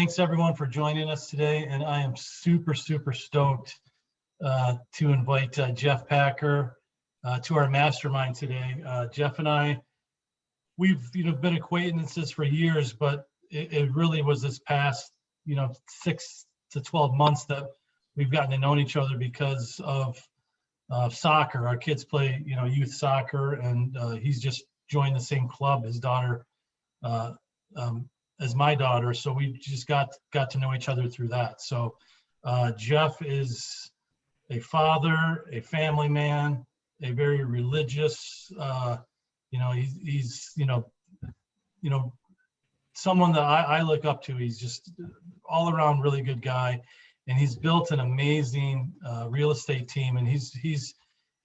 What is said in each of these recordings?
Thanks everyone for joining us today, and I am super stoked to invite Jeff Packer to our mastermind today. Jeff and I, we've been acquaintances for years, but it really was this past 6 to 12 months that we've gotten to know each other because of soccer. Our kids play youth soccer, and he's just joined the same club his daughter as my daughter, so we just got to know each other through that. So Jeff is a father, a family man, a very religious, he's someone that I look up to. He's just all around really good guy, and he's built an amazing real estate team, and he's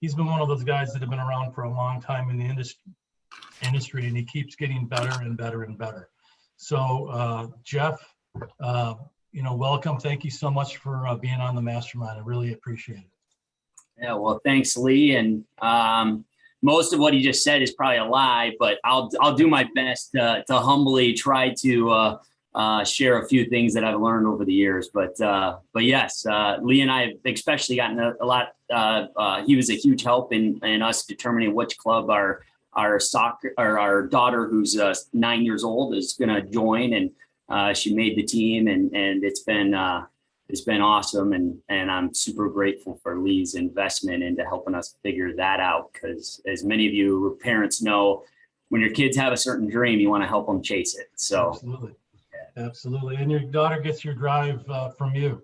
been one of those guys that have been around for a long time in the industry, and he keeps getting better and better and better. So Jeff, welcome. Thank you so much for being on the mastermind. I really appreciate it. Yeah, well, thanks, Lee. And most of what he just said is probably a lie, but I'll do my best to humbly try to share a few things that I've learned over the years. But yes, Lee and I have especially gotten a lot. He was a huge help in us determining which club our soccer, or our daughter, who's 9 years old, is going to join, and she made the team, and it's been awesome, and I'm super grateful for Lee's investment into helping us figure that out, because as many of you parents know, when your kids have a certain dream, you want to help them chase it. So absolutely. And your daughter gets your drive from you.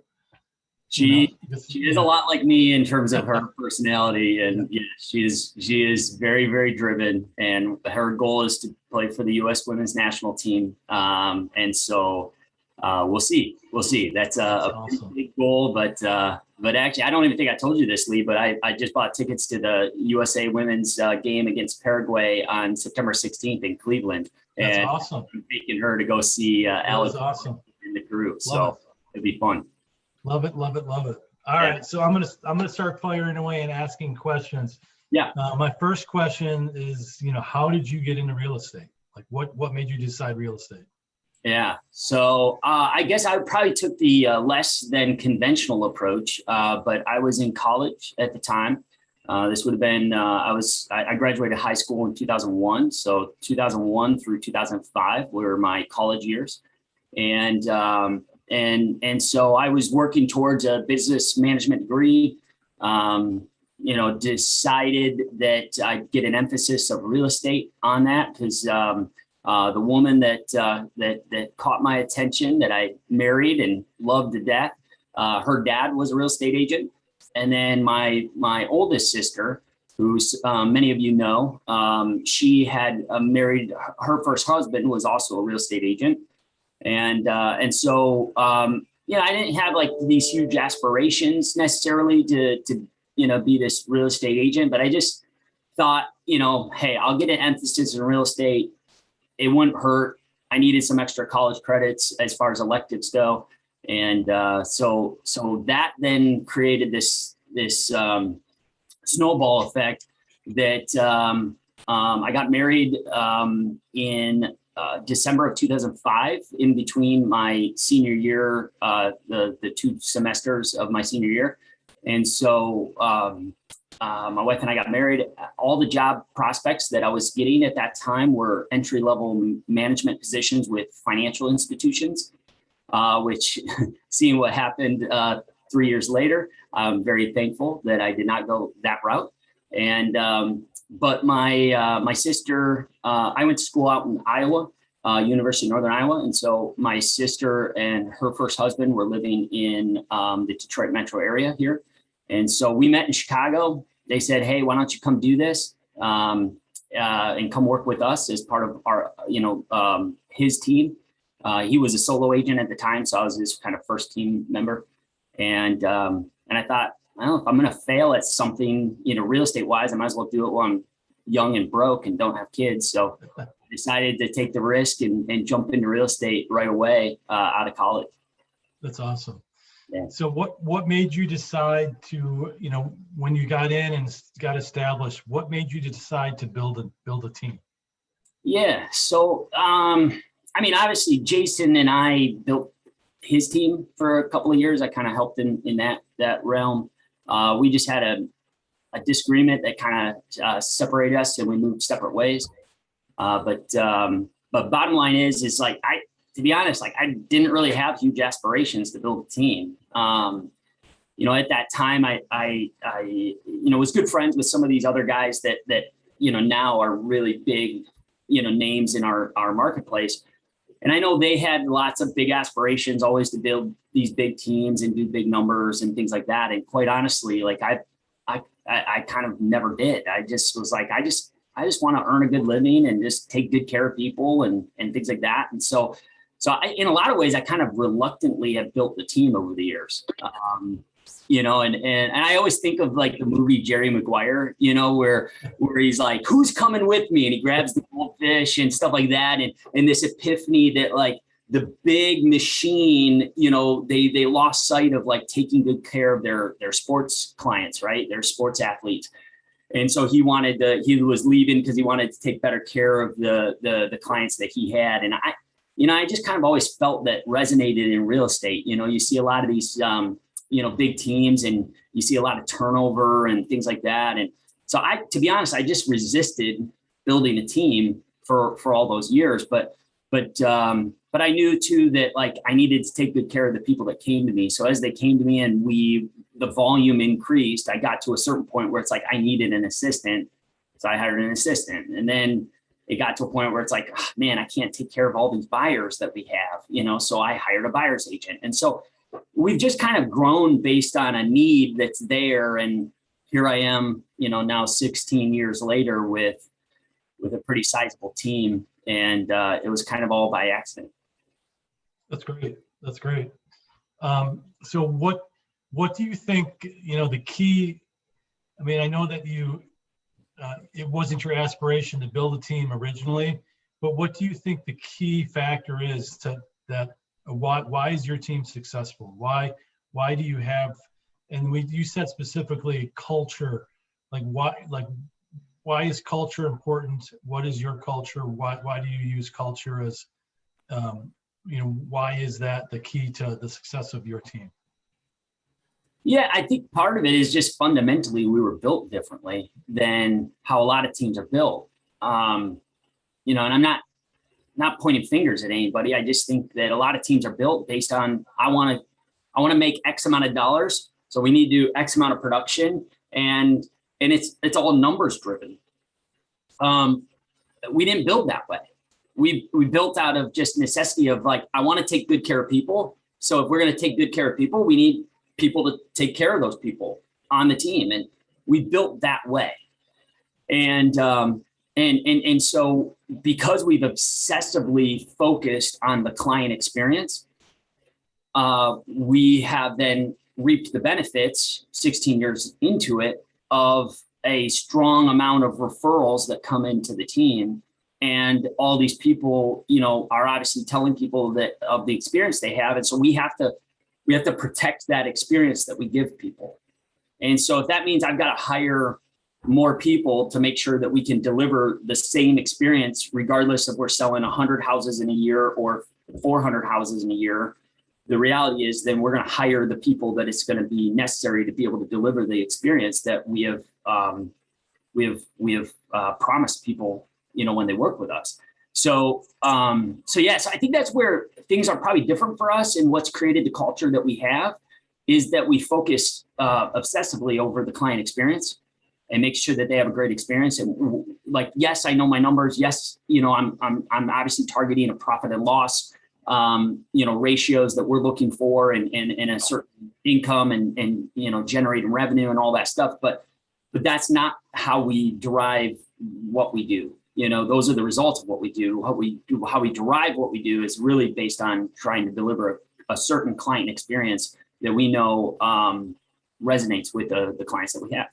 She is a lot like me in terms of her personality, and yeah, she is very, very driven, and her goal is to play for the U.S. women's national team. And so we'll see. That's awesome. Big goal, but actually, I don't even think I told you this, Lee, but I just bought tickets to the USA women's game against Paraguay on September 16th in Cleveland. That's and awesome. I'm taking her to go see Alex in the group. So it'll be fun. Love it. All right, so I'm gonna start firing away and asking questions. Yeah. My first question is, how did you get into real estate? Like, what made you decide real estate? Yeah. So I guess I probably took the less than conventional approach, but I was in college at the time. This would have been I graduated high school in 2001, so 2001 through 2005 were my college years, and so I was working towards a business management degree. Decided that I'd get an emphasis of real estate on that, because the woman that caught my attention, that I married and loved to death, her dad was a real estate agent. And then my oldest sister, who's many of you know, she had married, her first husband was also a real estate agent. And so I didn't have like these huge aspirations necessarily to be this real estate agent, but I just thought, hey, I'll get an emphasis in real estate. It wouldn't hurt. I needed some extra college credits as far as electives go. And so that then created this snowball effect that I got married in December of 2005, in between my senior year, the 2 semesters of my senior year. And so my wife and I got married. All the job prospects that I was getting at that time were entry-level management positions with financial institutions, which seeing what happened 3 years later, I'm very thankful that I did not go that route. And but my sister, I went to school out in Iowa, University of Northern Iowa. And so my sister and her first husband were living in the Detroit metro area here. And so we met in Chicago. They said, hey, why don't you come do this and come work with us as part of our, his team. He was a solo agent at the time, so I was his kind of first team member. And I thought, well, if I'm going to fail at something, real estate wise, I might as well do it while I'm young and broke and don't have kids. So I decided to take the risk and jump into real estate right away out of college. That's awesome. Yeah. So what made you decide to, when you got in and got established, what made you decide to build a team? Yeah. So, obviously Jason and I built his team for a couple of years. I kind of helped in that realm. We just had a disagreement that kind of separated us, and we moved separate ways. But bottom line is like, to be honest, like I didn't really have huge aspirations to build a team. At that time, I was good friends with some of these other guys that now are really big, names in our marketplace. And I know they had lots of big aspirations always to build these big teams and do big numbers and things like that. And quite honestly, like I kind of never did. I just was like, I just want to earn a good living and just take good care of people and things like that. And so in a lot of ways, I kind of reluctantly have built the team over the years. And I always think of like the movie Jerry Maguire, where he's like, who's coming with me? And he grabs the goldfish and stuff like that. And this epiphany that like the big machine, they lost sight of like taking good care of their sports clients, right? Their sports athletes. And so he was leaving because he wanted to take better care of the clients that he had. And I just kind of always felt that resonated in real estate. You see a lot of these, big teams, and you see a lot of turnover and things like that. And so to be honest, I just resisted building a team for all those years. But I knew too that like I needed to take good care of the people that came to me. So as they came to me and the volume increased, I got to a certain point where it's like I needed an assistant. So I hired an assistant. And then it got to a point where it's like, oh, man, I can't take care of all these buyers that we have, so I hired a buyer's agent. And so we've just kind of grown based on a need that's there. And here I am, now 16 years later with a pretty sizable team. And it was kind of all by accident. That's great. That's great. So what do you think, the key, I mean, I know that it wasn't your aspiration to build a team originally, but what do you think the key factor is to that? Why is your team successful? Why do you have, and you said specifically culture, like why is culture important? What is your culture? Why do you use culture as, why is that the key to the success of your team? Yeah, I think part of it is just fundamentally we were built differently than how a lot of teams are built. And I'm not pointing fingers at anybody. I just think that a lot of teams are built based on, I want to make X amount of dollars. So we need to do X amount of production, and it's all numbers driven. We didn't build that way. We built out of just necessity of like, I want to take good care of people. So if we're going to take good care of people, we need people to take care of those people on the team. And we built that way. And so because we've obsessively focused on the client experience, we have then reaped the benefits 16 years into it of a strong amount of referrals that come into the team. And all these people, are obviously telling people that of the experience they have. And so we have to protect that experience that we give people. And so if that means I've got to hire more people to make sure that we can deliver the same experience, regardless if we're selling 100 houses in a year or 400 houses in a year, the reality is then we're going to hire the people that it's going to be necessary to be able to deliver the experience that we have promised people, when they work with us. So yes, I think that's where things are probably different for us, and what's created the culture that we have is that we focus obsessively over the client experience and make sure that they have a great experience. And like, yes, I know my numbers. Yes, I'm obviously targeting a profit and loss, ratios that we're looking for, and a certain income and generating revenue and all that stuff. But that's not how we derive what we do. Those are the results of what we do. How we derive what we do is really based on trying to deliver a certain client experience that we know resonates with the clients that we have.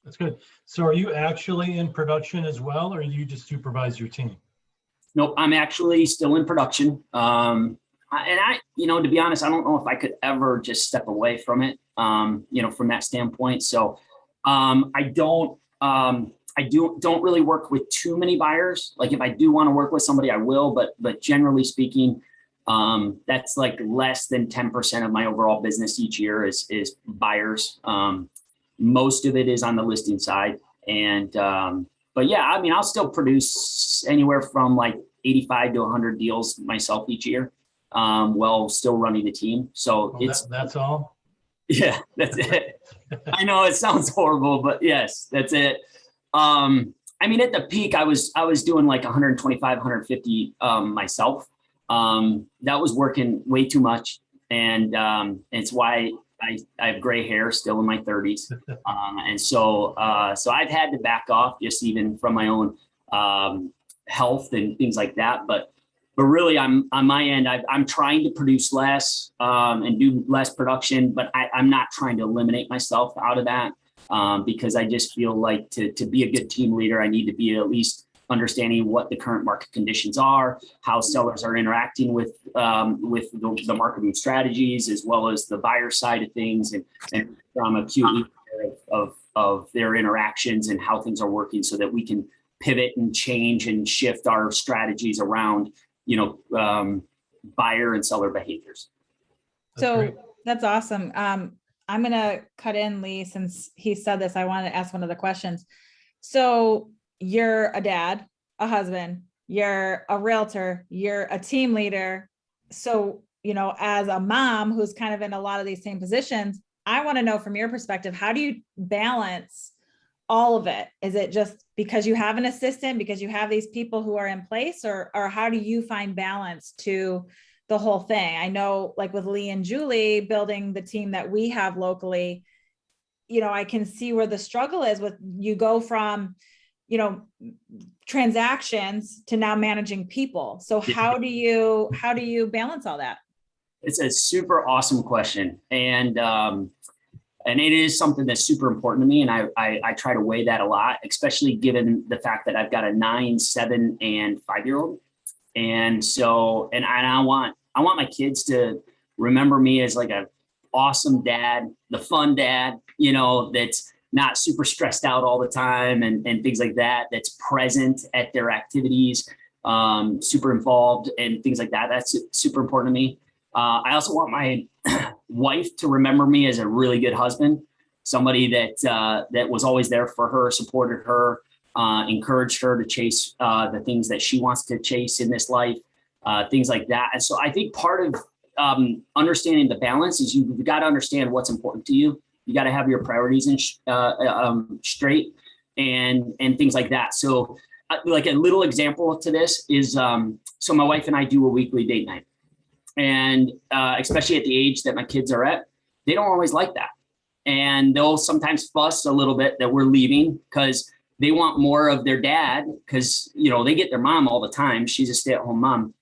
That's good. So are you actually in production as well, or you just supervise your team? Nope, I'm actually still in production. And I, to be honest, I don't know if I could ever just step away from it, from that standpoint. So I don't really work with too many buyers. Like if I do want to work with somebody, I will, but generally speaking, That's like less than 10% of my overall business each year is buyers. Most of it is on the listing side. And, but yeah, I mean, I'll still produce anywhere from like 85 to 100 deals myself each year, while still running the team. So that's all. Yeah, that's it. I know it sounds horrible, but yes, that's it. I mean, at the peak, I was doing like 125, 150 myself. That was working way too much, and it's why I have gray hair still in my 30s, and so I've had to back off just even from my own health and things like that. But really, I'm on my end. I'm trying to produce less and do less production, but I'm not trying to eliminate myself out of that. Because I just feel like to be a good team leader, I need to be at least understanding what the current market conditions are, how sellers are interacting with the marketing strategies, as well as the buyer side of things, and I'm acutely aware of their interactions and how things are working, so that we can pivot and change and shift our strategies around, buyer and seller behaviors. That's awesome. I'm going to cut in, Lee, since he said this. I want to ask one of the questions. So you're a dad, a husband, you're a realtor, you're a team leader. So, as a mom who's kind of in a lot of these same positions, I want to know from your perspective, how do you balance all of it? Is it just because you have an assistant, because you have these people who are in place, or how do you find balance to the whole thing? I know, like with Lee and Julie building the team that we have locally, I can see where the struggle is with, you go from, transactions to now managing people. So how do you balance all that? It's a super awesome question. And it is something that's super important to me. And I try to weigh that a lot, especially given the fact that I've got a 9, 7, and 5-year-old. And so, and I want my kids to remember me as like a awesome dad, the fun dad, that's not super stressed out all the time and things like that, that's present at their activities, super involved and things like that. That's super important to me. I also want my wife to remember me as a really good husband, somebody that was always there for her, supported her, encouraged her to chase the things that she wants to chase in this life, things like that. And so I think part of understanding the balance is you've got to understand what's important to you. You got to have your priorities in straight and things like that. So like a little example to this is, so my wife and I do a weekly date night. And especially at the age that my kids are at, they don't always like that. And they'll sometimes fuss a little bit that we're leaving because they want more of their dad, because, they get their mom all the time. She's a stay-at-home mom.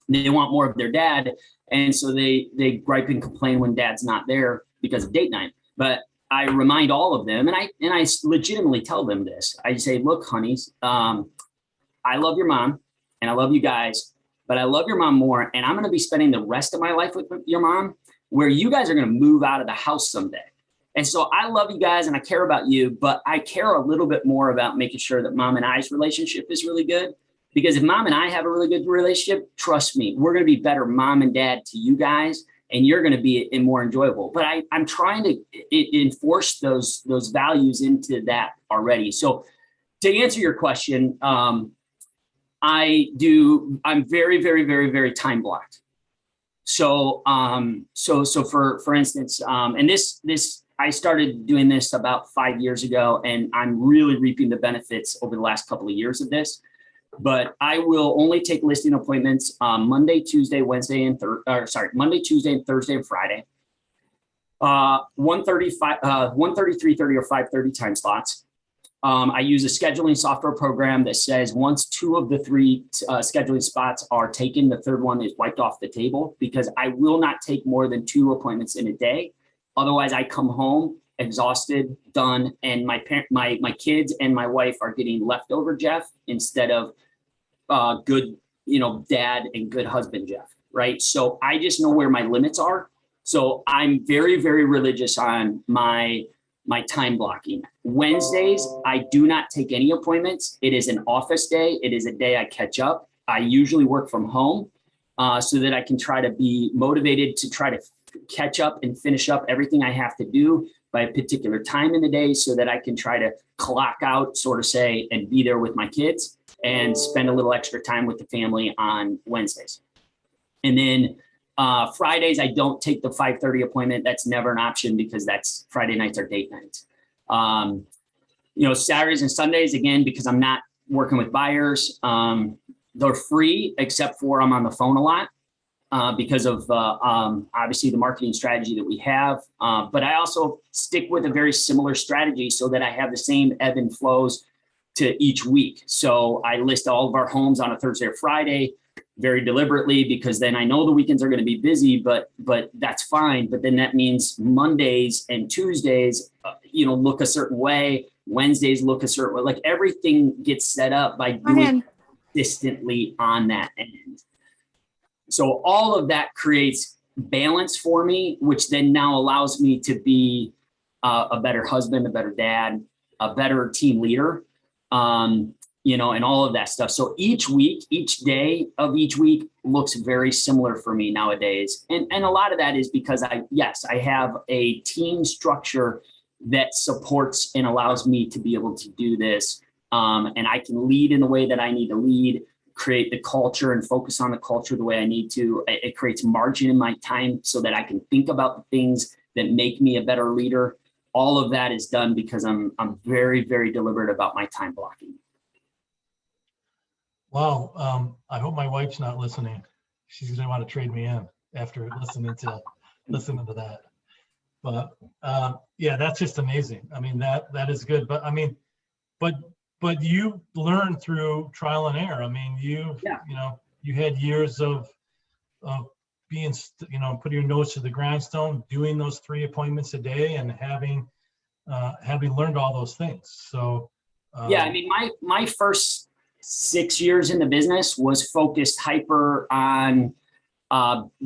They want more of their dad. And so they gripe and complain when dad's not there because of date night. But I remind all of them, and I legitimately tell them this. I say, look, honeys, I love your mom and I love you guys, but I love your mom more. And I'm going to be spending the rest of my life with your mom, where you guys are going to move out of the house someday. And so I love you guys and I care about you, but I care a little bit more about making sure that mom and I's relationship is really good. Because if mom and I have a really good relationship, trust me, we're going to be better mom and dad to you guys, and you're going to be more enjoyable. But I'm trying to enforce those values into that already. So to answer your question, I'm very, very, very, very time blocked. So for instance, and this I started doing this about 5 years ago, and I'm really reaping the benefits over the last couple of years of this. But I will only take listing appointments Monday, Tuesday, Monday, Tuesday, and Thursday and Friday. 1:30, 3:30, or 5:30 time slots. I use a scheduling software program that says once 2 of the 3 scheduling spots are taken, the third one is wiped off the table, because I will not take more than 2 appointments in a day. Otherwise, I come home exhausted, done, and my kids and my wife are getting leftover Jeff instead of good, dad and good husband Jeff, right? So I just know where my limits are. So I'm very, very religious on my time blocking. Wednesdays, I do not take any appointments. It is an office day. It is a day I catch up. I usually work from home. so that I can try to be motivated to try to catch up and finish up everything I have to do by a particular time in the day, so that I can try to clock out, sort of say, and be there with my kids and spend a little extra time with the family on Wednesdays. And then Fridays, I don't take the 5:30 appointment. That's never an option, because that's Friday nights are date nights. Saturdays and Sundays, again, because I'm not working with buyers, they're free, except for I'm on the phone a lot because of obviously the marketing strategy that we have. But I also stick with a very similar strategy so that I have the same ebb and flows to each week. So I list all of our homes on a Thursday or Friday very deliberately, because then I know the weekends are going to be busy, but that's fine. But then that means Mondays and Tuesdays, look a certain way. Wednesdays look a certain way. Like, everything gets set up by doing consistently on that end. So all of that creates balance for me, which then now allows me to be a better husband, a better dad, a better team leader. And all of that stuff. So each day of each week looks very similar for me nowadays. And a lot of that is because I have a team structure that supports and allows me to be able to do this. And I can lead in the way that I need to lead, create the culture and focus on the culture the way I need to. It creates margin in my time so that I can think about the things that make me a better leader. All of that is done because I'm very, very deliberate about my time blocking. Wow. I hope my wife's not listening. She's going to want to trade me in after listening to that. But yeah, that's just amazing. I mean, that is good. But I mean, but you learn through trial and error. I mean, you had years of being, putting your nose to the grindstone, doing those 3 appointments a day, and having learned all those things. So yeah, I mean, my first 6 years in the business was focused hyper on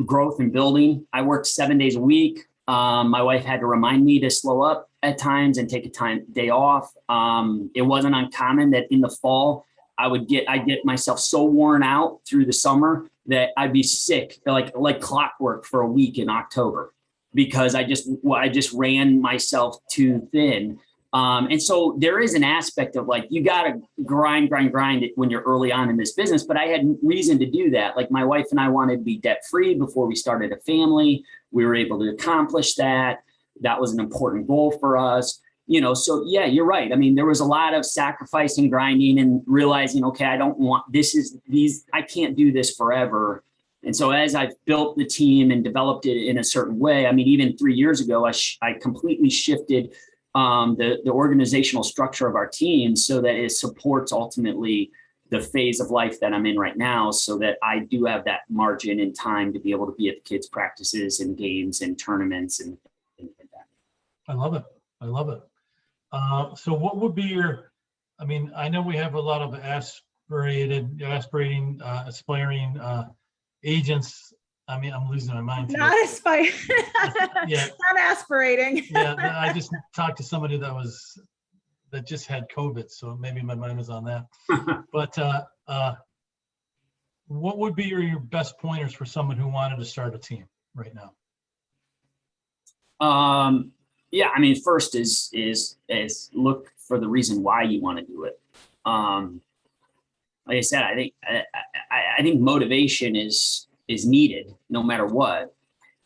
growth and building. I worked 7 days a week. My wife had to remind me to slow up at times and take a day off. It wasn't uncommon that in the fall I'd get myself so worn out through the summer that I'd be sick, like clockwork, for a week in October, because I just ran myself too thin. And so there is an aspect of, like, you got to grind it when you're early on in this business. But I had reason to do that. Like, my wife and I wanted to be debt free before we started a family. We were able to accomplish that. That was an important goal for us. So yeah, you're right. I mean, there was a lot of sacrifice and grinding and realizing, okay, I can't do this forever. And so as I've built the team and developed it in a certain way, I mean, even 3 years ago, I completely shifted the organizational structure of our team so that it supports ultimately the phase of life that I'm in right now, so that I do have that margin and time to be able to be at the kids' practices and games and tournaments and things like that. I love it. So what would be I know we have a lot of aspiring agents. I mean, I'm losing my mind. Not aspiring. Yeah. Not aspirating. Yeah. I just talked to somebody that just had COVID, so maybe my mind was on that. But what would be your best pointers for someone who wanted to start a team right now? Yeah, I mean, first is look for the reason why you want to do it. Like I said, I think motivation is needed no matter what.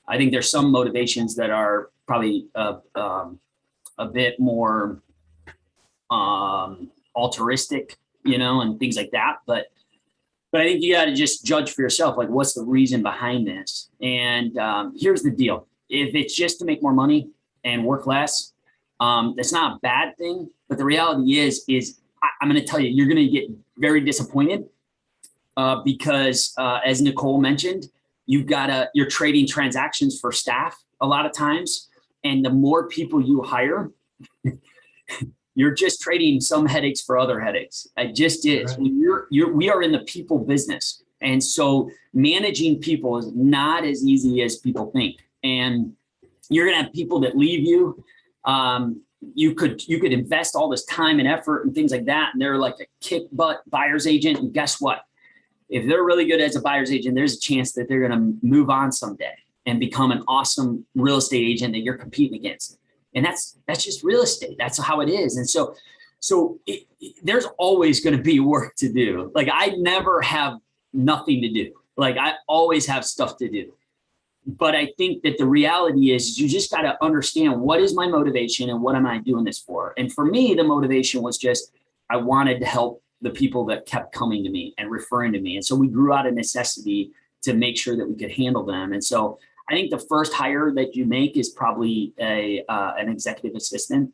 I think there's some motivations that are probably a bit more altruistic, and things like that. But I think you got to just judge for yourself, like, what's the reason behind this? And here's the deal: if it's just to make more money and work less, that's not a bad thing. But the reality is I'm going to tell you, you're going to get very disappointed because, as Nicole mentioned, you're trading transactions for staff a lot of times, and the more people you hire, you're just trading some headaches for other headaches. It just is. Right. We are in the people business, and so managing people is not as easy as people think. And you're going to have people that leave you. You could invest all this time and effort and things like that, and they're like a kick butt buyer's agent. And guess what? if they're really good as a buyer's agent, there's a chance that they're going to move on someday and become an awesome real estate agent that you're competing against. And that's just real estate. That's how it is. And so there's always going to be work to do. Like, I never have nothing to do. Like, I always have stuff to do. But I think that the reality is you just got to understand, what is my motivation and what am I doing this for? And for me, the motivation was just, I wanted to help the people that kept coming to me and referring to me. And so we grew out of necessity to make sure that we could handle them. And so I think the first hire that you make is probably an executive assistant,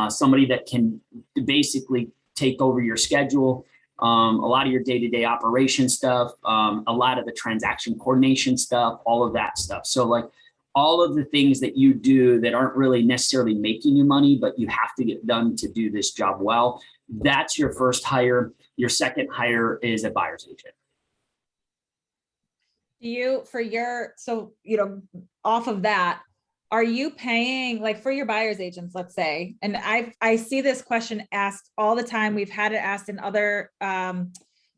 somebody that can basically take over your schedule, a lot of your day-to-day operation stuff, a lot of the transaction coordination stuff, all of that stuff. So like all of the things that you do that aren't really necessarily making you money, but you have to get done to do this job well. That's your first hire. Your second hire is a buyer's agent. Off of that, are you paying, like, for your buyer's agents, let's say, and I see this question asked all the time. We've had it asked in other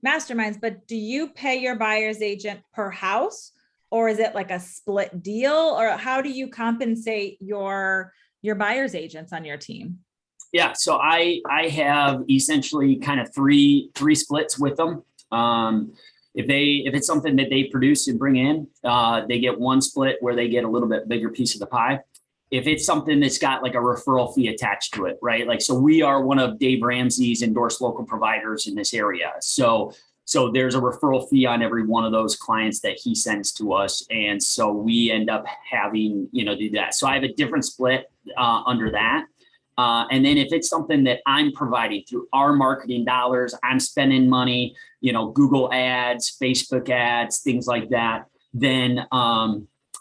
masterminds, but do you pay your buyer's agent per house, or is it like a split deal, or how do you compensate your buyer's agents on your team? Yeah, so I have essentially kind of three splits with them. If it's something that they produce and bring in, they get one split where they get a little bit bigger piece of the pie. If it's something that's got like a referral fee attached to it, right? Like, so we are one of Dave Ramsey's endorsed local providers in this area. So there's a referral fee on every one of those clients that he sends to us. And so we end up having, do that. So I have a different split under that. And then if it's something that I'm providing through our marketing dollars, I'm spending money, Google ads, Facebook ads, things like that, then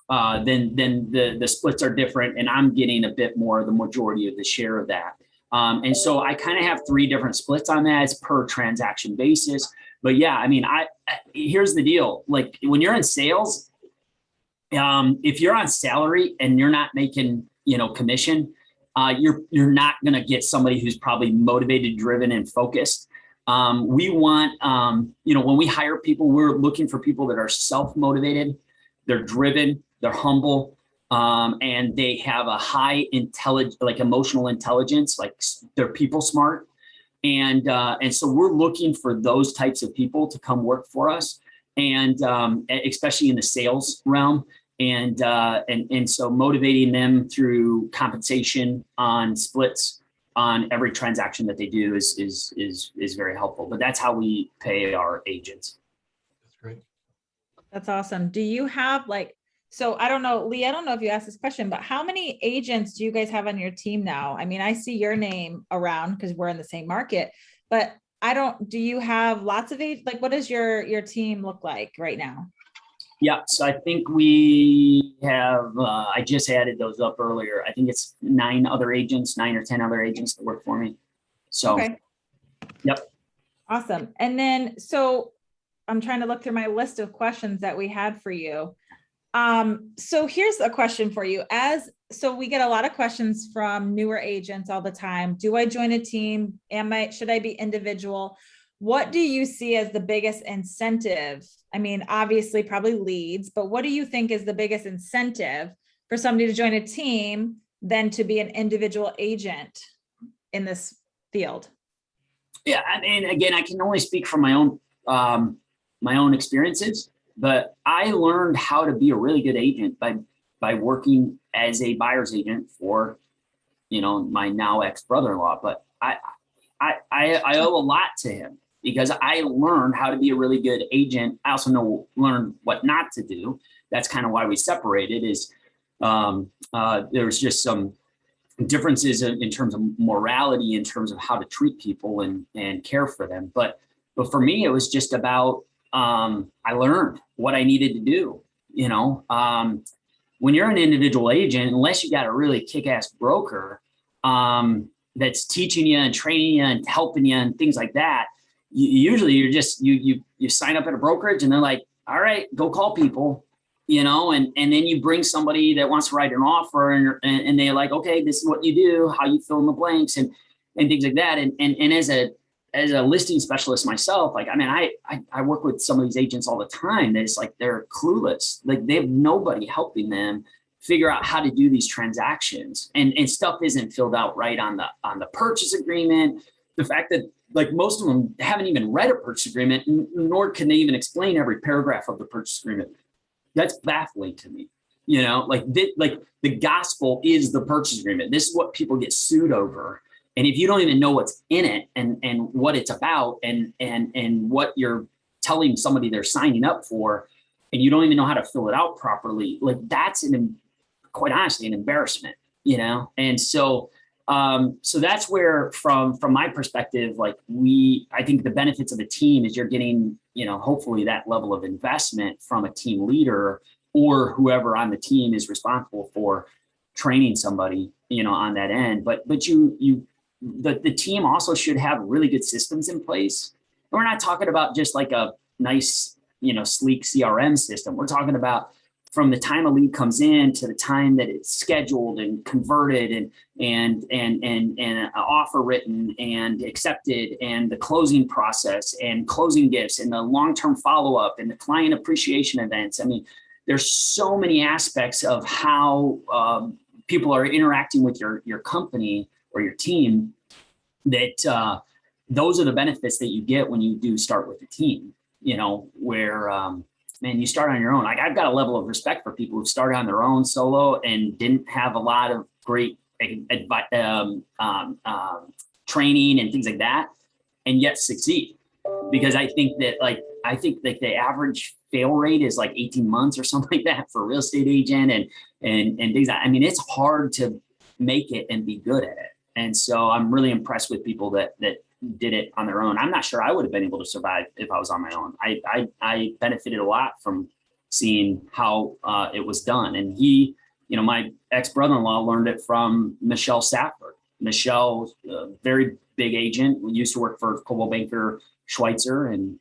the splits are different, and I'm getting a bit more, the majority of the share of that. And so I kind of have three different splits on that. It's per transaction basis. But yeah, I mean, here's the deal. Like, when you're in sales, if you're on salary and you're not making, commission, you're not going to get somebody who's probably motivated, driven, and focused. We want, when we hire people, we're looking for people that are self-motivated, they're driven, they're humble, and they have a high emotional intelligence, like they're people smart. And so we're looking for those types of people to come work for us, and especially in the sales realm. And so motivating them through compensation on splits on every transaction that they do is very helpful. But that's how we pay our agents. That's great. That's awesome. Do you have so I don't know, Lee, I don't know if you asked this question, but how many agents do you guys have on your team now? I mean, I see your name around because we're in the same market, but do you have lots of agents? Like, what does your team look like right now? Yeah, so I think we have, I just added those up earlier. I think it's 9 or 10 other agents that work for me. So, okay. Yep. Awesome. And then, so I'm trying to look through my list of questions that we had for you. So here's a question for you. So we get a lot of questions from newer agents all the time. Do I join a team? Should I be individual? What do you see as the biggest incentive? I mean, obviously probably leads, but what do you think is the biggest incentive for somebody to join a team than to be an individual agent in this field? Yeah, I mean, again, I can only speak from my own experiences, but I learned how to be a really good agent by working as a buyer's agent for, my now ex-brother-in-law. But I owe a lot to him, because I learned how to be a really good agent. I also learned what not to do. That's kind of why we separated, is there's just some differences in terms of morality, in terms of how to treat people and care for them. But for me, it was just about, I learned what I needed to do. When you're an individual agent, unless you got a really kick-ass broker that's teaching you and training you and helping you and things like that, usually you're just, you sign up at a brokerage and they're like, all right, go call people, and then you bring somebody that wants to write an offer and they're like, okay, this is what you do, how you fill in the blanks and things like that. And as a listing specialist myself, like, I mean, I work with some of these agents all the time that it's like, they're clueless. Like they have nobody helping them figure out how to do these transactions, and stuff isn't filled out right on the purchase agreement. The fact that like most of them haven't even read a purchase agreement, nor can they even explain every paragraph of the purchase agreement. That's baffling to me. You know, like the gospel is the purchase agreement. This is what people get sued over. And if you don't even know what's in it and what it's about and what you're telling somebody they're signing up for, and you don't even know how to fill it out properly, like that's quite honestly an embarrassment, you know? And so that's where from my perspective, like I think the benefits of a team is you're getting, you know, hopefully that level of investment from a team leader or whoever on the team is responsible for training somebody, you know, on that end. But the team also should have really good systems in place. And we're not talking about just like a nice, you know, sleek CRM system. We're talking about from the time a lead comes in to the time that it's scheduled and converted and an offer written and accepted, and the closing process and closing gifts and the long-term follow-up and the client appreciation events. I mean, there's so many aspects of how people are interacting with your company or your team that those are the benefits that you get when you do start with a team, you know, where man, you start on your own. Like I've got a level of respect for people who started on their own solo and didn't have a lot of great training and things like that, and yet succeed. Because I think that the average fail rate is like 18 months or something like that for a real estate agent and things. I mean, it's hard to make it and be good at it. And so I'm really impressed with people that did it on their own. I'm not sure I would have been able to survive if I was on my own. I benefited a lot from seeing how it was done. And he, you know, my ex-brother-in-law learned it from Michelle Safford. Michelle, a very big agent, used to work for Coldwell Banker Schweitzer and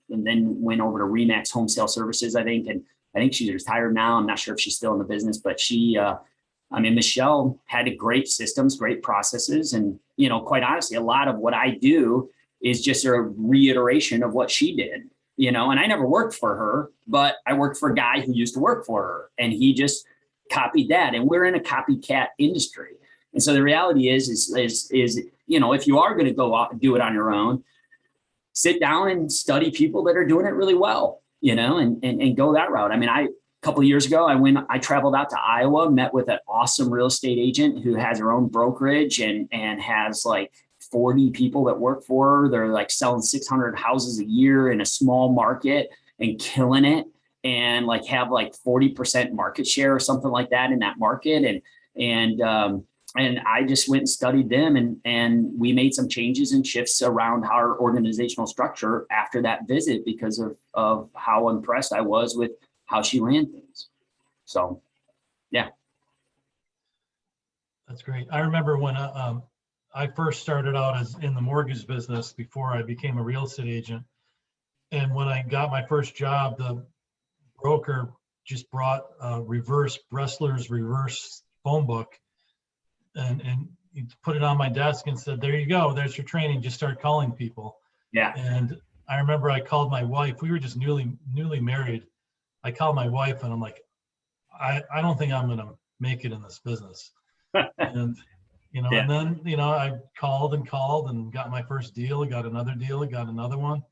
then went over to Remax Home Sale Services, I think. And I think she's retired now. I'm not sure if she's still in the business, but she, I mean, Michelle had great systems, great processes. And, you know, quite honestly, a lot of what I do is just a reiteration of what she did, you know, and I never worked for her, but I worked for a guy who used to work for her, and he just copied that. And we're in a copycat industry. And so the reality is, you know, if you are going to go out and do it on your own, sit down and study people that are doing it really well, you know, and go that route. I mean, a couple of years ago, I traveled out to Iowa, met with an awesome real estate agent who has her own brokerage and has like 40 people that work for her. They're like selling 600 houses a year in a small market and killing it, and like have like 40% market share or something like that in that market. And I just went and studied them, and we made some changes and shifts around our organizational structure after that visit because of how impressed I was with how she ran things. So, yeah. That's great. I remember when I first started out as in the mortgage business before I became a real estate agent. And when I got my first job, the broker just brought Bressler's reverse phone book and he put it on my desk and said, there you go, there's your training, just start calling people. Yeah. And I remember I called my wife. We were just newly married. I called my wife and I'm like, I don't think I'm gonna make it in this business. And you know, yeah. And then, you know, I called and got my first deal, got another deal, got another one.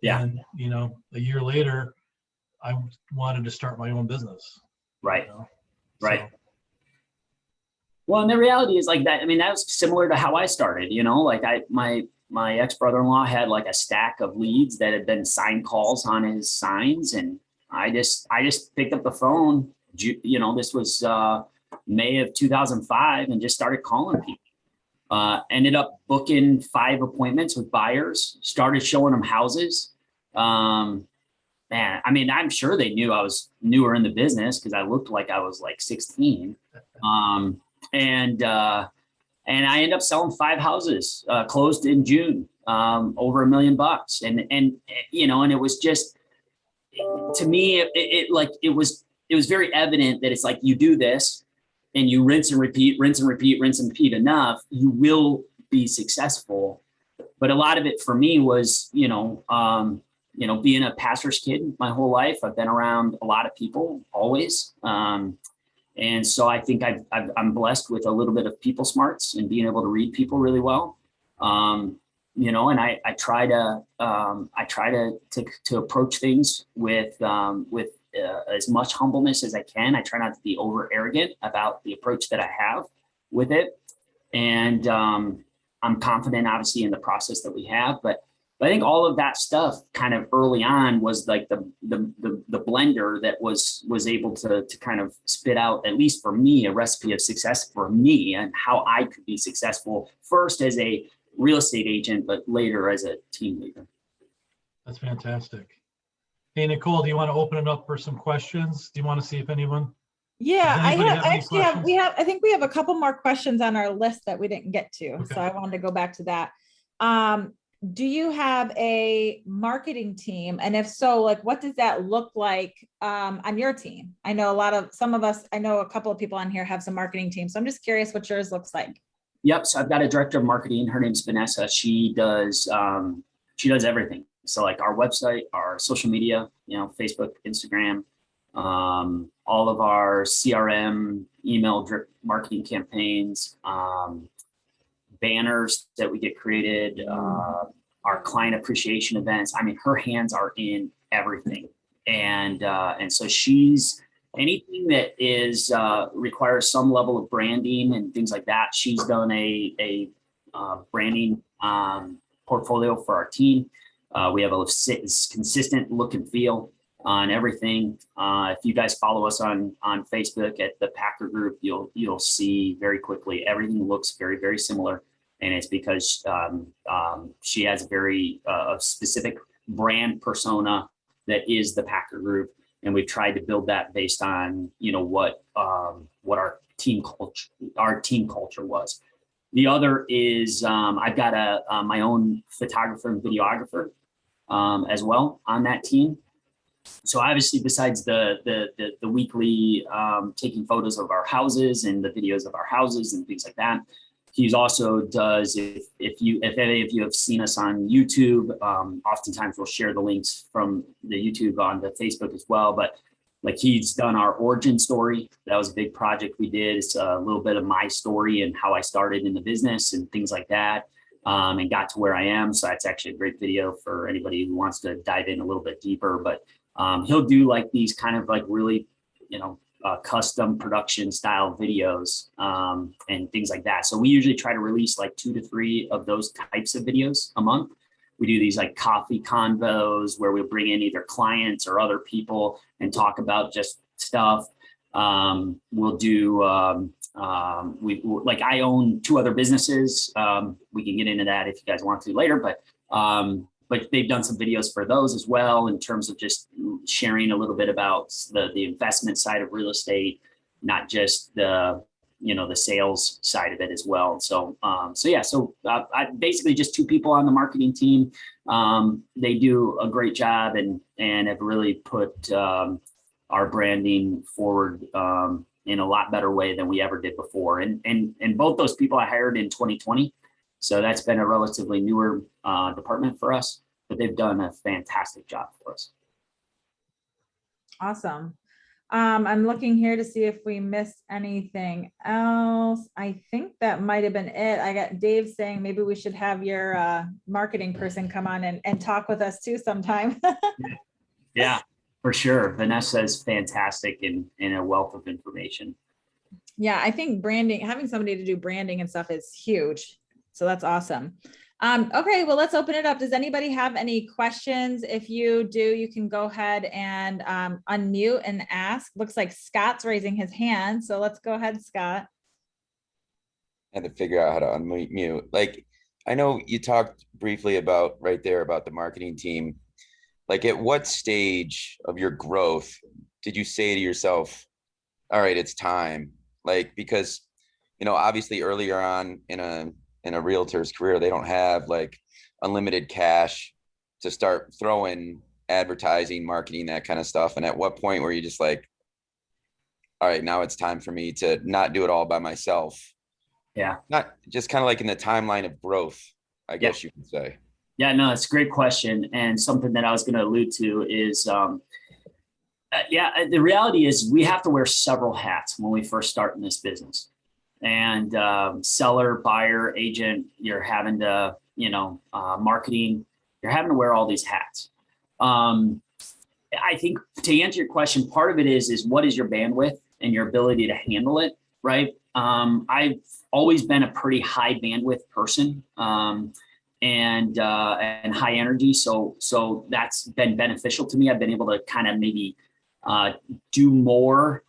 Yeah. And you know, a year later, I wanted to start my own business. Right. You know? Right. So. Well, and the reality is like that. I mean, that was similar to how I started, you know, like my ex-brother-in-law had like a stack of leads that had been sign calls on his signs. And I just picked up the phone, you know, this was May of 2005, and just started calling people. Ended up booking 5 appointments with buyers, started showing them houses. Man, I mean, I'm sure they knew I was newer in the business because I looked like I was like 16. And I ended up selling 5 houses, closed in June, over $1 million. And, you know, and it was just, to me, it was very evident that it's like, you do this and you rinse and repeat enough, you will be successful. but a lot of it for me was, being a pastor's kid my whole life. I've been around a lot of people always. And so I think I'm blessed with a little bit of people smarts and being able to read people really well. And I try to approach things with as much humbleness as I can. I try not to be over arrogant about the approach that I have with it. And I'm confident, obviously, in the process that we have. But I think all of that stuff kind of early on was like the blender that was able to kind of spit out, at least for me, a recipe of success for me and how I could be successful first as a real estate agent, but later as a team leader. That's fantastic. Hey, Nicole, do you want to open it up for some questions? Do you want to see if anyone? Yeah, Does anybody have any questions? I think we have a couple more questions on our list that we didn't get to. Okay. So I wanted to go back to that. Do you have a marketing team? And if so, like, what does that look like on your team? I know I know a couple of people on here have some marketing teams. So I'm just curious what yours looks like. Yep. So I've got a director of marketing. Her name's Vanessa. She does everything. So like our website, our social media, Facebook, Instagram, all of our CRM, email drip marketing campaigns, banners that we get created, our client appreciation events. I mean, her hands are in everything. And so she's anything that is requires some level of branding and things like that. She's done a branding portfolio for our team. We have a consistent look and feel on everything. If you guys follow us on Facebook at the Packer Group, you'll see very quickly everything looks very, very similar, and it's because she has a very specific brand persona that is the Packer Group, and we've tried to build that based on what our team culture was. The other is I've got my own photographer and videographer as well on that team. So obviously, besides the weekly taking photos of our houses and the videos of our houses and things like that, he also does. If any of you have seen us on YouTube, oftentimes we'll share the links from the YouTube onto Facebook as well. But like he's done our origin story. That was a big project we did. It's a little bit of my story and how I started in the business and things like that, and got to where I am. So that's actually a great video for anybody who wants to dive in a little bit deeper. But he'll do like these kind of like really, custom production style videos and things like that. So we usually try to release like 2 to 3 of those types of videos a month. We do these like coffee convos where we'll bring in either clients or other people and talk about just stuff. We'll do, like I own 2 other businesses. We can get into that if you guys want to later, but they've done some videos for those as well in terms of just sharing a little bit about the investment side of real estate, not just the sales side of it as well. So I basically just 2 people on the marketing team. They do a great job and have really put our branding forward in a lot better way than we ever did before. And both those people I hired in 2020. So that's been a relatively newer department for us, but they've done a fantastic job for us. Awesome. I'm looking here to see if we missed anything else. I think that might have been it. I got Dave saying maybe we should have your marketing person come on and talk with us too sometime. Yeah, for sure. Vanessa is fantastic and a wealth of information. Yeah, I think branding, having somebody to do branding and stuff is huge. So that's awesome. Okay, well, let's open it up. Does anybody have any questions? If you do, you can go ahead and unmute and ask. Looks like Scott's raising his hand. So let's go ahead, Scott. I had to figure out how to unmute. Like, I know you talked briefly about right there about the marketing team. Like, at what stage of your growth did you say to yourself, all right, it's time? Like, because, obviously earlier on in a realtor's career, they don't have like unlimited cash to start throwing advertising, marketing, that kind of stuff. And at what point were you just like, all right, now it's time for me to not do it all by myself? Yeah. Not just kind of like in the timeline of growth. I guess you could say. Yeah, no, it's a great question. And something that I was going to allude to is, the reality is we have to wear several hats when we first start in this business. And seller, buyer, agent, you're having to, marketing, you're having to wear all these hats. I think to answer your question, part of it is what is your bandwidth and your ability to handle it, right? I've always been a pretty high bandwidth person. And high energy. So that's been beneficial to me. I've been able to kind of maybe do more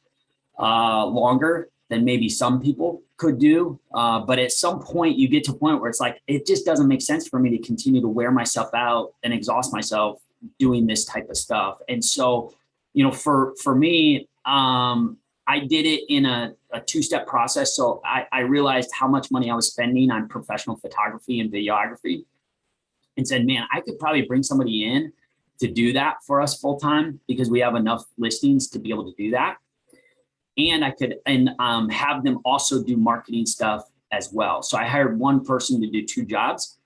longer than maybe some people could do. But at some point you get to a point where it's like, it just doesn't make sense for me to continue to wear myself out and exhaust myself doing this type of stuff. And so, for me, I did it in a two-step process. So I realized how much money I was spending on professional photography and videography and said, man, I could probably bring somebody in to do that for us full time because we have enough listings to be able to do that. And I could have them also do marketing stuff as well. So I hired one person to do two jobs.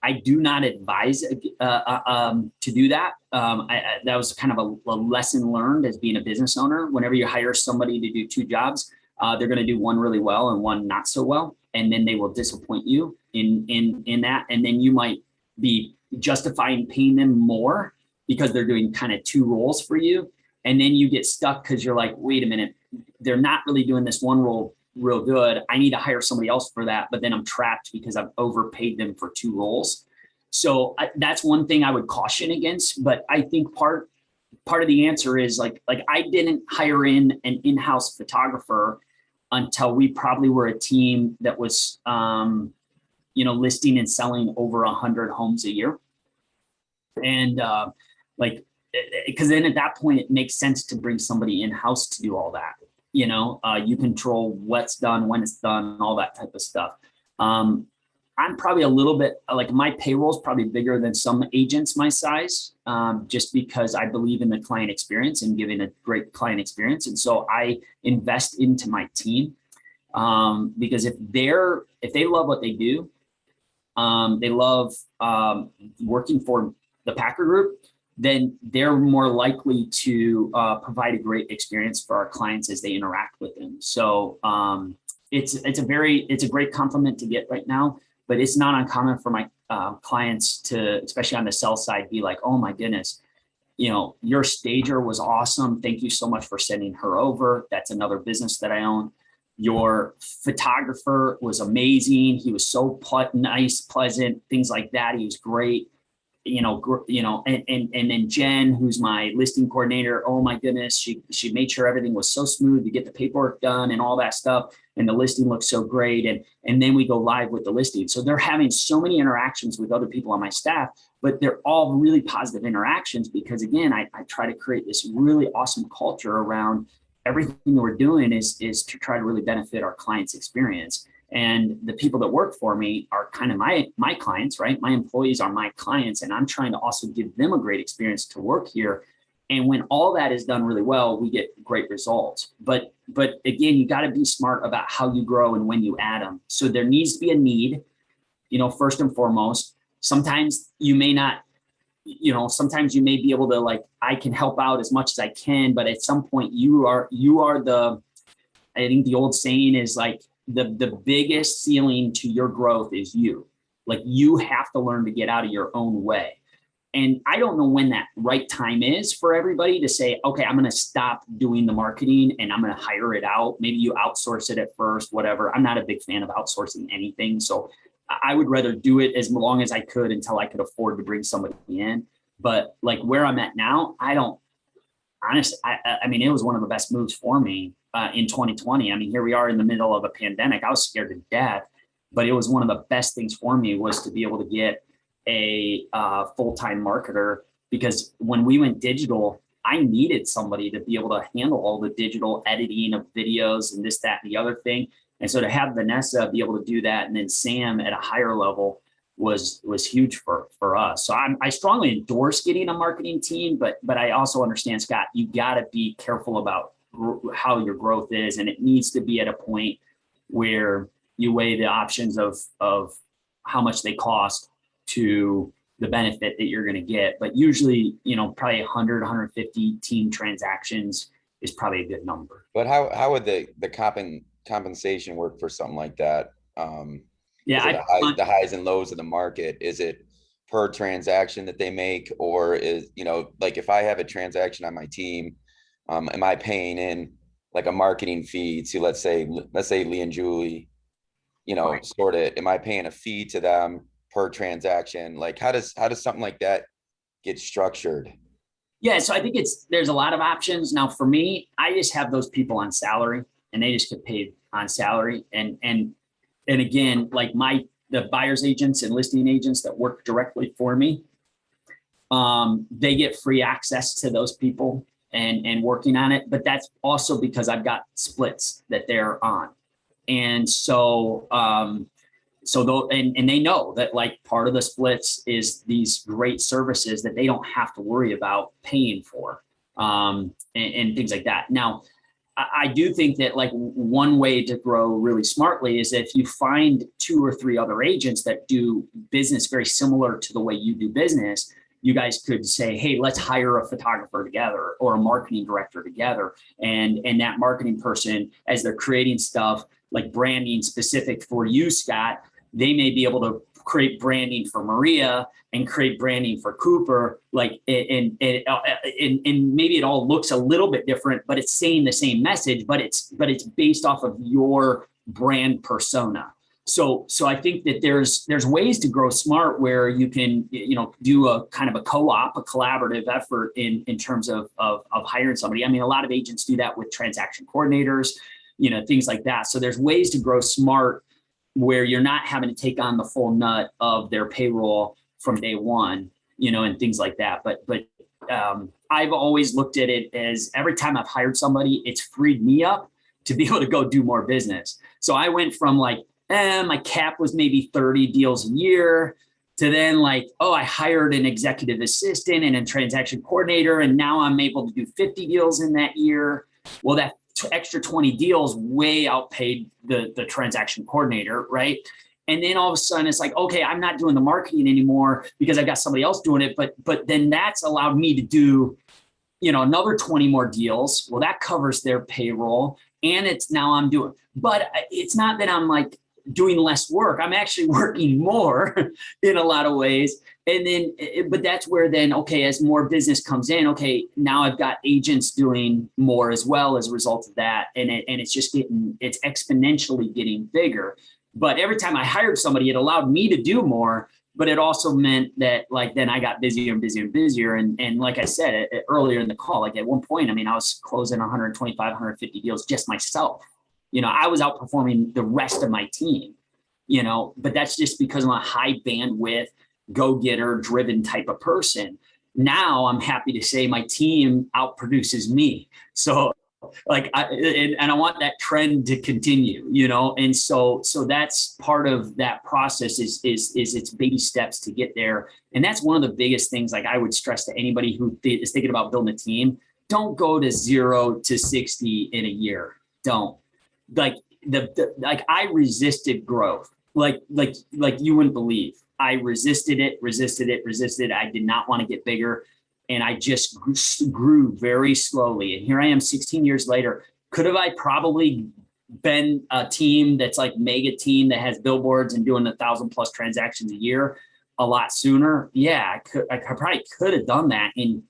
I do not advise to do that. That was kind of a lesson learned as being a business owner. Whenever you hire somebody to do two jobs, they're going to do one really well and one not so well, and then they will disappoint you in that. And then you might be justifying paying them more because they're doing kind of two roles for you, and then you get stuck because you're like, wait a minute, they're not really doing this one role real good. I need to hire somebody else for that, but then I'm trapped because I've overpaid them for two roles. So that's one thing I would caution against. But I think part of the answer is like I didn't hire in an in-house photographer until we probably were a team that was, listing and selling over 100 homes a year. And because then at that point, it makes sense to bring somebody in-house to do all that. You control what's done, when it's done, all that type of stuff. I'm probably a little bit like my payroll is probably bigger than some agents my size, just because I believe in the client experience and giving a great client experience. And so I invest into my team because if they love what they do, they love working for the Packer Group, then they're more likely to provide a great experience for our clients as they interact with them. So it's a great compliment to get right now, but it's not uncommon for my clients to, especially on the sell side, be like, oh my goodness, your stager was awesome. Thank you so much for sending her over. That's another business that I own. Your photographer was amazing. He was so nice, pleasant, things like that. He was great. And then Jen, who's my listing coordinator, oh my goodness, she made sure everything was so smooth to get the paperwork done and all that stuff. And the listing looks so great. And then we go live with the listing. So they're having so many interactions with other people on my staff, but they're all really positive interactions because again, I try to create this really awesome culture around everything that we're doing is to try to really benefit our clients' experience. And the people that work for me are kind of my clients, right? My employees are my clients, and I'm trying to also give them a great experience to work here. And when all that is done really well, we get great results. But again, you got to be smart about how you grow and when you add them. So there needs to be a need, first and foremost. Sometimes you may not, sometimes you may be able to like, I can help out as much as I can, but at some point you are I think the old saying is like, the biggest ceiling to your growth is you. Like you have to learn to get out of your own way. And I don't know when that right time is for everybody to say, okay, I'm going to stop doing the marketing and I'm going to hire it out. Maybe you outsource it at first, whatever. I'm not a big fan of outsourcing anything. So I would rather do it as long as I could until I could afford to bring somebody in. But like where I'm at now, I don't honestly, I mean, it was one of the best moves for me in 2020. I mean, here we are in the middle of a pandemic. I was scared to death, but it was one of the best things for me was to be able to get a full-time marketer, because when we went digital, I needed somebody to be able to handle all the digital editing of videos and this, that, and the other thing. And so to have Vanessa be able to do that, and then Sam at a higher level was huge for us. So I strongly endorse getting a marketing team, but I also understand, Scott, you got to be careful about how your growth is. And it needs to be at a point where you weigh the options of how much they cost to the benefit that you're going to get. But usually, probably 100, 150 team transactions is probably a good number. But how would the compensation work for something like that? Yeah, Is it the highs and lows of the market? Is it per transaction that they make, or is, like if I have a transaction on my team, am I paying in like a marketing fee to, let's say Lee and Julie, Right. sort of, am I paying a fee to them per transaction? Like how does something like that get structured? Yeah, so I think there's a lot of options. Now for me, I just have those people on salary and they just get paid on salary. And again, like the buyer's agents and listing agents that work directly for me, they get free access to those people and working on it. But that's also because I've got splits that they're on. And so, and they know that like part of the splits is these great services that they don't have to worry about paying for, and things like that. Now, I do think that like one way to grow really smartly is if you find 2 or 3 other agents that do business very similar to the way you do business, you guys could say, hey, let's hire a photographer together or a marketing director together. And that marketing person, as they're creating stuff like branding specific for you, Scott, they may be able to create branding for Maria and create branding for Cooper, like, and maybe it all looks a little bit different, but it's saying the same message, but it's based off of your brand persona. So I think that there's ways to grow smart where you can, do a kind of a co-op, a collaborative effort in terms of hiring somebody. I mean, a lot of agents do that with transaction coordinators, things like that. So there's ways to grow smart where you're not having to take on the full nut of their payroll from day one, and things like that. But I've always looked at it as every time I've hired somebody, it's freed me up to be able to go do more business. So I went from like, my cap was maybe 30 deals a year to then like, oh, I hired an executive assistant and a transaction coordinator, and now I'm able to do 50 deals in that year. Well, that extra 20 deals way outpaid the transaction coordinator, right? And then all of a sudden it's like, okay, I'm not doing the marketing anymore because I got somebody else doing it. But then that's allowed me to do, another 20 more deals. Well, that covers their payroll. And it's now I'm doing, but it's not that I'm like doing less work. I'm actually working more in a lot of ways. And then, but that's where then, okay, as more business comes in, okay, now I've got agents doing more as well as a result of that. And it's just it's exponentially getting bigger. But every time I hired somebody, it allowed me to do more, but it also meant that like, then I got busier and busier and busier. And like I said earlier in the call, like at one point, I mean, I was closing 125, 150 deals just myself. I was outperforming the rest of my team, but that's just because I'm a high bandwidth, go-getter driven type of person. Now I'm happy to say my team outproduces me. So like, I want that trend to continue, and so that's part of that process is it's baby steps to get there. And that's one of the biggest things, like I would stress to anybody who is thinking about building a team, don't go to 0 to 60 in a year. Don't. Like like I resisted growth, like you wouldn't believe. I resisted it. I did not want to get bigger. And I just grew very slowly. And here I am 16 years later. Could have I probably been a team that's like mega team that has billboards and doing 1,000+ transactions a year a lot sooner? Yeah, I probably could have done that in,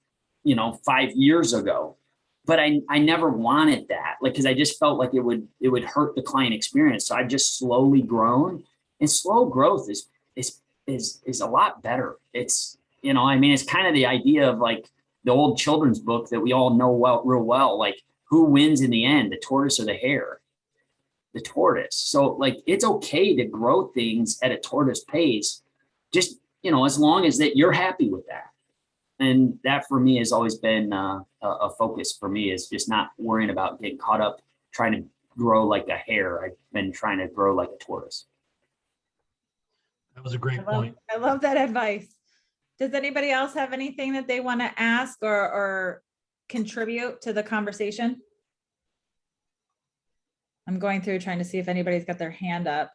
5 years ago. But I never wanted that, like, because I just felt like it would hurt the client experience. So I've just slowly grown, and slow growth is a lot better. It's, it's kind of the idea of like the old children's book that we all know real well, like who wins in the end, the tortoise or the hare? The tortoise. So like, it's okay to grow things at a tortoise pace, just, as long as that you're happy with that. And that for me has always been a focus for me, is just not worrying about getting caught up trying to grow like a hare. I've been trying to grow like a tortoise. That was a great point. I love that advice. Does anybody else have anything that they want to ask or contribute to the conversation? I'm going through trying to see if anybody's got their hand up.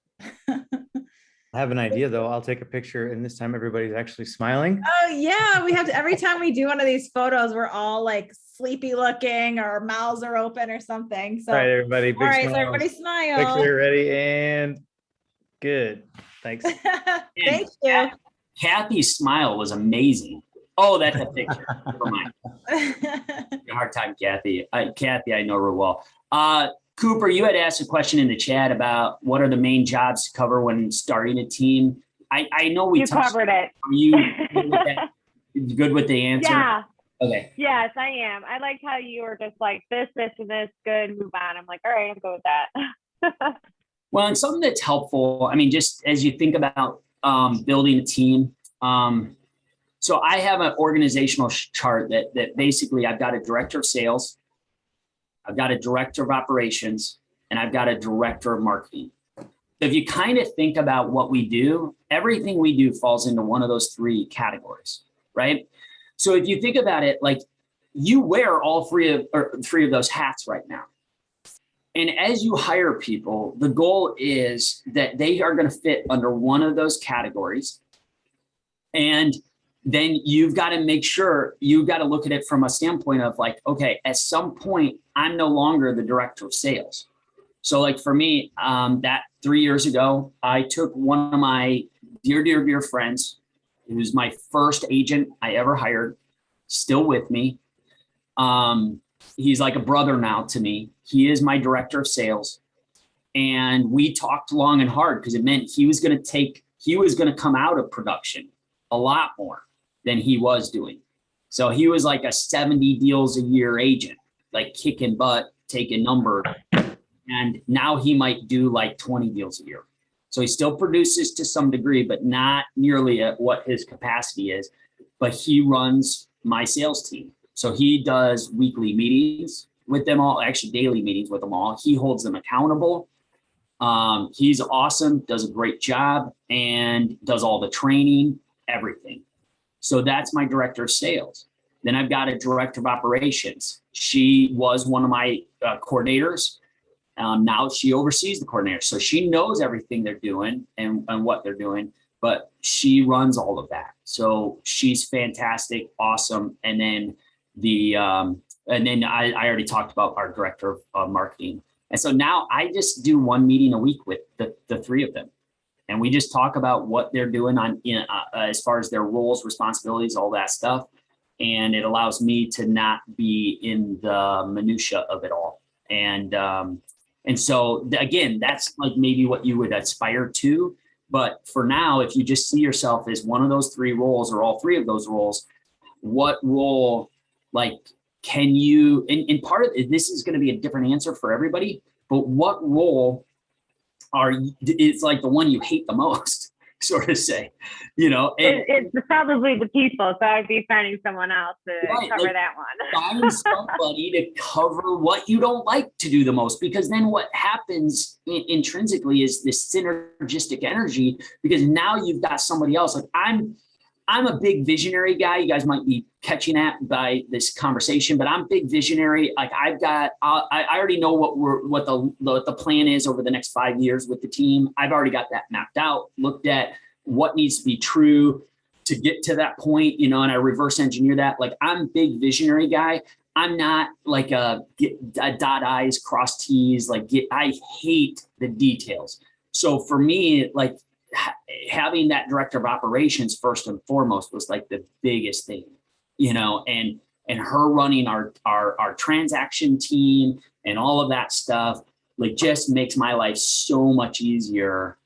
I have an idea though. I'll take a picture and this time everybody's actually smiling. Oh yeah, we have to, every time we do one of these photos, we're all like sleepy looking or our mouths are open or something. So, All right, everybody. Big all right, so smiles. everybody smile. Picture ready and good. Thanks. Thank you. Kathy's smile was amazing. Oh, that's a picture. Never mind. A hard time, Kathy. Kathy, I know her well. Cooper, you had asked a question in the chat about what are the main jobs to cover when starting a team. I know we covered it. Are you good with that? Good with the answer? Yeah. Okay. Yes, I am. I liked how you were just like this, and this, good, move on. I'm like, all right, I'm good with that. Well, and something that's helpful, I mean, just as you think about building a team. So I have an organizational chart that basically I've got a director of sales, I've got a director of operations, and I've got a director of marketing. So if you kind of think about what we do, everything we do falls into one of those three categories, right? So if you think about it, like you wear all three of those hats right now. And as you hire people, the goal is that they are going to fit under one of those categories. And then you've got to make sure, you've got to look at it from a standpoint of like, okay, at some point, I'm no longer the director of sales. So like for me, that 3 years ago, I took one of my dear friends, who was my first agent I ever hired, still with me. He's like a brother now to me. He is my director of sales. And we talked long and hard because it meant he was going to come out of production a lot more than he was doing. So he was like a 70 deals a year agent, like kicking butt, taking number. And now he might do like 20 deals a year. So he still produces to some degree, but not nearly at what his capacity is. But he runs my sales team. So he does weekly meetings with them all, actually daily meetings with them all. He holds them accountable. He's awesome, does a great job, and does all the training, everything. So that's my director of sales. Then I've got a director of operations. She was one of my coordinators. Now she oversees the coordinator. So she knows everything they're doing and what they're doing, but she runs all of that. So she's fantastic, awesome. And then I already talked about our director of marketing. And so now I just do one meeting a week with the three of them. And we just talk about what they're doing as far as their roles, responsibilities, all that stuff. And it allows me to not be in the minutia of it all. And so again, that's like maybe what you would aspire to. But for now, if you just see yourself as one of those three roles or all three of those roles, what role, like, can you, and part of this is going to be a different answer for everybody, but what role it's like the one you hate the most, sort of say, it's probably the people. So I'd be finding someone else to cover like, that one. Find somebody to cover what you don't like to do the most, because then what happens intrinsically is this synergistic energy, because now you've got somebody else. Like I'm a big visionary guy. You guys might be catching that by this conversation, but I'm big visionary. Like I already know what the plan is over the next 5 years with the team. I've already got that mapped out, looked at what needs to be true to get to that point, and I reverse engineer that. Like I'm big visionary guy. I'm not like a dot I's, cross T's, I hate the details. So for me, like, having that director of operations first and foremost was like the biggest thing, and her running our transaction team and all of that stuff, like just makes my life so much easier,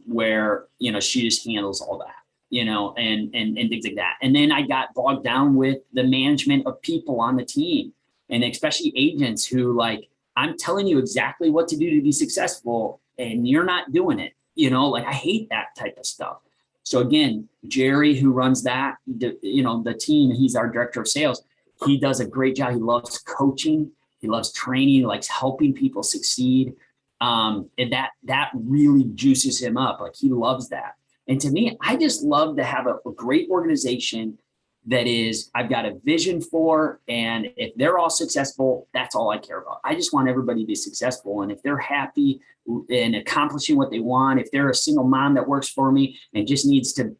where, she just handles all that, and things like that. And then I got bogged down with the management of people on the team, and especially agents who, like, I'm telling you exactly what to do to be successful and you're not doing it. I hate that type of stuff. So again, Jerry, who runs that, the team, he's our director of sales. He does a great job. He loves coaching. He loves training. He likes helping people succeed. And that really juices him up. Like he loves that. And to me, I just love to have a great organization that is I've got a vision for, and if they're all successful, that's all I care about. I just want everybody to be successful. And if they're happy and accomplishing what they want, if they're a single mom that works for me and just needs to,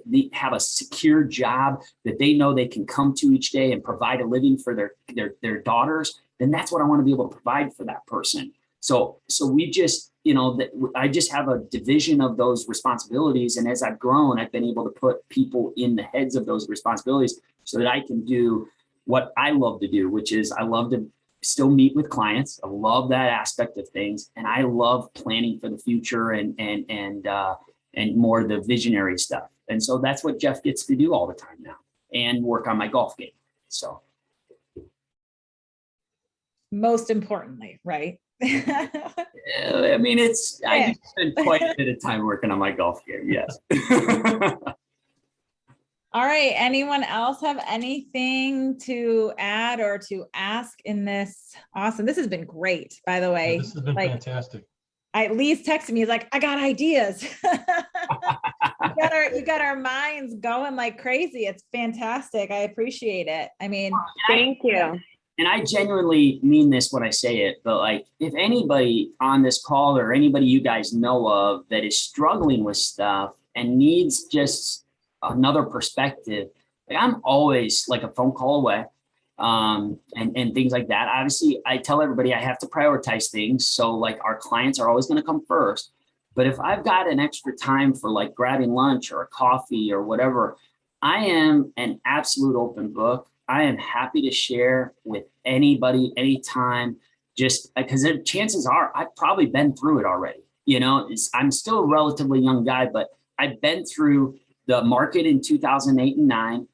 they have a secure job that they know they can come to each day and provide a living for their daughters, then that's what I want to be able to provide for that person. So we just, I just have a division of those responsibilities. And as I've grown, I've been able to put people in the heads of those responsibilities so that I can do what I love to do, which is I love to still meet with clients. I love that aspect of things. And I love planning for the future and more the visionary stuff. And so that's what Jeff gets to do all the time now, and work on my golf game. So. Most importantly, right? I mean, I spend quite a bit of time working on my golf game. Yes. All right. Anyone else have anything to add or to ask in this? Awesome. This has been great, by the way. Yeah, this has been fantastic. Lee's texted me. He's like, I got ideas. You got our minds going like crazy. It's fantastic. I appreciate it. I mean, thank you. And I genuinely mean this when I say it, but like, if anybody on this call or anybody you guys know of that is struggling with stuff and needs just another perspective, like, I'm always like a phone call away, and things like that. Obviously, I tell everybody I have to prioritize things. So like, our clients are always going to come first. But if I've got an extra time for like grabbing lunch or a coffee or whatever, I am an absolute open book. I am happy to share with anybody, anytime, just because chances are I've probably been through it already. I'm still a relatively young guy, but I've been through the market in 2008 and 9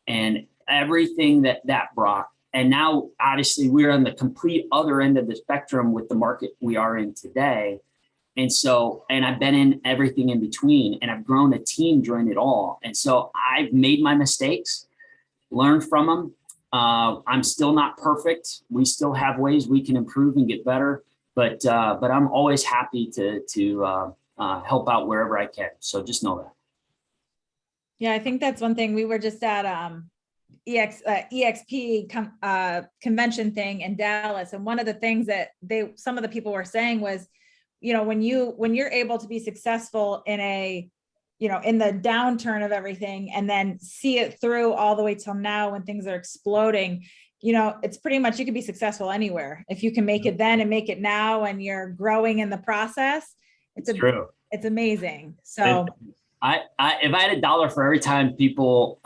and everything that brought. And now, obviously, we're on the complete other end of the spectrum with the market we are in today. And I've been in everything in between, and I've grown a team during it all. And so I've made my mistakes, learn from them. I'm still not perfect. We still have ways we can improve and get better, but I'm always happy to help out wherever I can. So just know that. Yeah, I think that's one thing. We were just at EXP convention thing in Dallas, and one of the things that some of the people were saying was, when you're able to be successful in in the downturn of everything and then see it through all the way till now when things are exploding, it's pretty much, you can be successul anywhere. If you can make it then and make it now and you're growing in the process, it's true. It's amazing. So if I had $1 for every time people,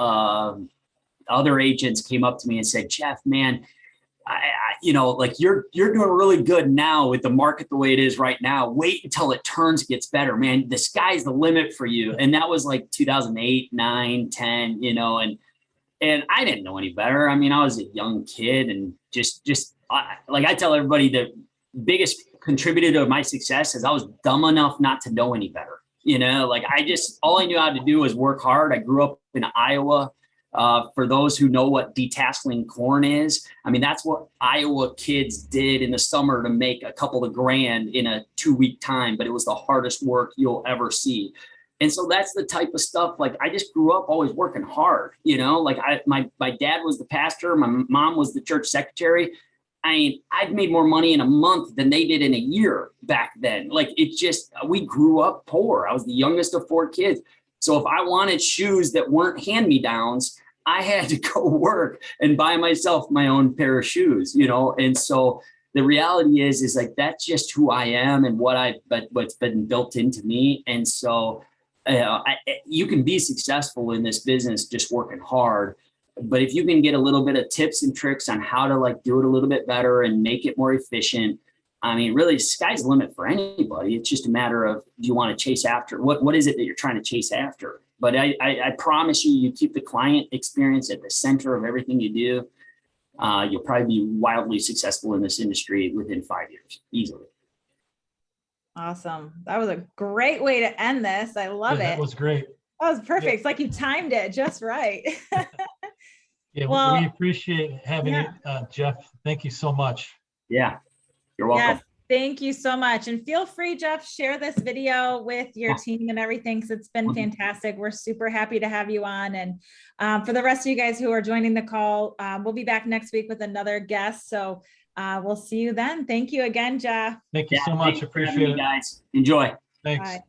other agents came up to me and said, Jeff, man, like you're doing really good now with the market the way it is right now. Wait until it gets better, man. The sky's the limit for you. And that was like 2008, 9, 10, and I didn't know any better. I mean, I was a young kid, and like I tell everybody, the biggest contributor to my success is I was dumb enough not to know any better. Like all I knew how to do was work hard. I grew up in Iowa. For those who know what detasseling corn is, I mean, that's what Iowa kids did in the summer to make a couple of grand in a 2-week time, but it was the hardest work you'll ever see. And so that's the type of stuff, like, I just grew up always working hard, like my dad was the pastor, my mom was the church secretary. I mean, I've made more money in a month than they did in a year back then. Like, we grew up poor. I was the youngest of 4 kids. So if I wanted shoes that weren't hand-me-downs, I had to go work and buy myself my own pair of shoes, And so the reality is like, that's just who I am and what's been built into me. And so you can be successful in this business just working hard. But if you can get a little bit of tips and tricks on how to like do it a little bit better and make it more efficient, I mean, really, sky's the limit for anybody. It's just a matter of, do you want to chase after? What is it that you're trying to chase after? But I promise you keep the client experience at the center of everything you do. You'll probably be wildly successful in this industry within 5 years, easily. Awesome. That was a great way to end this. I love it. That was great. That was perfect. Yeah. It's like you timed it just right. Yeah, well, we appreciate having you, Jeff. Thank you so much. Yeah, you're welcome. Yes. Thank you so much. And feel free, Jeff, share this video with your team and everything, because it's been fantastic. We're super happy to have you on. And for the rest of you guys who are joining the call, we'll be back next week with another guest. So we'll see you then. Thank you again, Jeff. Thank you so much. Thanks for having me, Appreciate it. guys. Enjoy. Thanks. Bye.